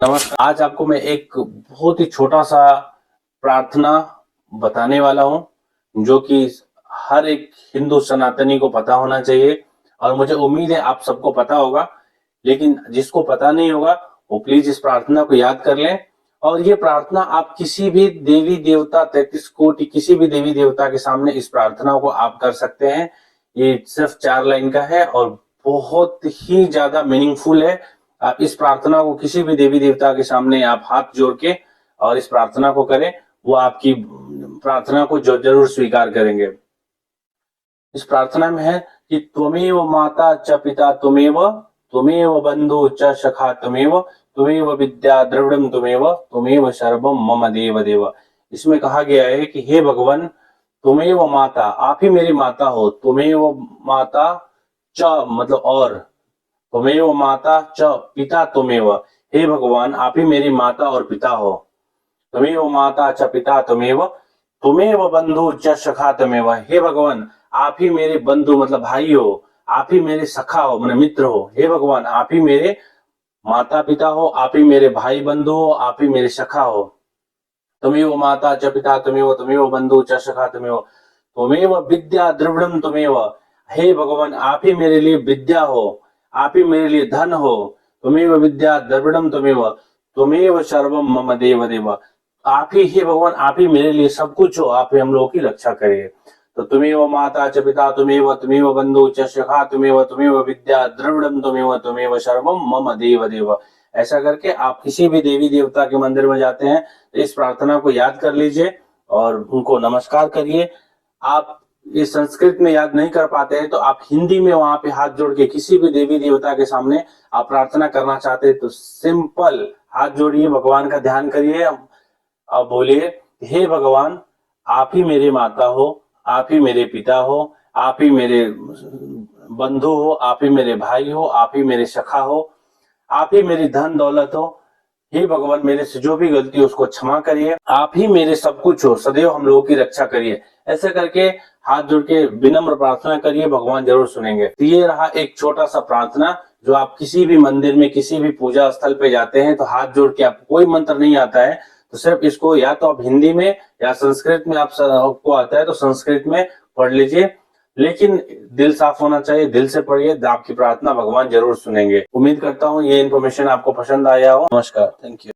नमस्कार। आज आपको मैं एक बहुत ही छोटा सा प्रार्थना बताने वाला हूं जो कि हर एक हिंदू सनातनी को पता होना चाहिए और मुझे उम्मीद है आप सबको पता होगा। लेकिन जिसको पता नहीं होगा वो प्लीज इस प्रार्थना को याद कर लें। और ये प्रार्थना आप किसी भी देवी देवता 33 कोटि किसी भी देवी देवता के सामने इस प्रार्थना को आप कर सकते हैं। ये सिर्फ 4 लाइन का है और बहुत ही ज्यादा मीनिंगफुल है। आप इस प्रार्थना को किसी भी देवी देवता के सामने आप हाथ जोड़ के और इस प्रार्थना को करें, वो आपकी प्रार्थना को जरूर स्वीकार करेंगे। इस प्रार्थना में है कि त्वमेव माता च पिता त्वमेव बंधु च सखा त्वमेव विद्या द्रविड़म त्वमेव सर्वम मम देव देव। इसमें कहा गया है कि हे भगवान, त्वमेव माता, आप ही मेरी माता हो। त्वमेव माता च मतलब और, त्वमेव माता च पिता त्वमेव, हे भगवान आप ही मेरी माता और पिता हो। त्वमेव माता च पिता त्वमेव बंधु च सखा त्वमेव, हे भगवान आप ही मेरे बंधु मतलब भाई हो, आप ही मेरे सखा हो मतलब मित्र हो। हे भगवान आप ही मेरे माता पिता हो, आप ही मेरे भाई बंधु हो, आप ही मेरे सखा हो। त्वमेव माता च पिता त्वमेव बंधु च सखा त्वमेव विद्या द्रविड़म त्वमेव, हे भगवान आप ही मेरे लिए विद्या हो, आप ही मेरे लिए धन हो। त्वमेव विद्या द्रविड़म त्वमेव सर्वम मम देव देव, आप ही हे भगवान आप ही मेरे लिए सब कुछ हो, आप ही हम लोगों की रक्षा करिए। तो त्वमेव माता च पिता त्वमेव बंधु च सखा त्वमेव विद्या द्रविड़म त्वमेव सर्वम मम देव देव। ऐसा करके आप किसी भी देवी देवता के मंदिर में जाते हैं तो इस प्रार्थना को याद कर लीजिए और उनको नमस्कार करिए। आप ये संस्कृत में याद नहीं कर पाते हैं तो आप हिंदी में वहां पे हाथ जोड़ के किसी भी देवी देवता के सामने आप प्रार्थना करना चाहते हैं तो सिंपल हाथ जोड़िए, भगवान का ध्यान करिए। अब बोलिए, हे भगवान आप ही मेरी माता हो, आप ही मेरे पिता हो, आप ही मेरे बंधु हो, आप ही मेरे भाई हो, आप ही मेरे सखा हो, आप ही मेरी धन दौलत हो। हे भगवान मेरे से जो भी गलती है उसको क्षमा करिए, आप ही मेरे सब कुछ हो, सदैव हम लोगों की रक्षा करिए। ऐसे करके हाथ जोड़ के विनम्र प्रार्थना करिए, भगवान जरूर सुनेंगे। तो ये रहा एक छोटा सा प्रार्थना जो आप किसी भी मंदिर में किसी भी पूजा स्थल पे जाते हैं तो हाथ जोड़ के, आपको कोई मंत्र नहीं आता है तो सिर्फ इसको या तो आप हिंदी में या संस्कृत में आपको आता है तो संस्कृत में पढ़ लीजिए, लेकिन दिल साफ होना चाहिए, दिल से पढ़िए, आपकी प्रार्थना भगवान जरूर सुनेंगे। उम्मीद करता हूँ ये इन्फॉर्मेशन आपको पसंद आया हो। नमस्कार, थैंक यू।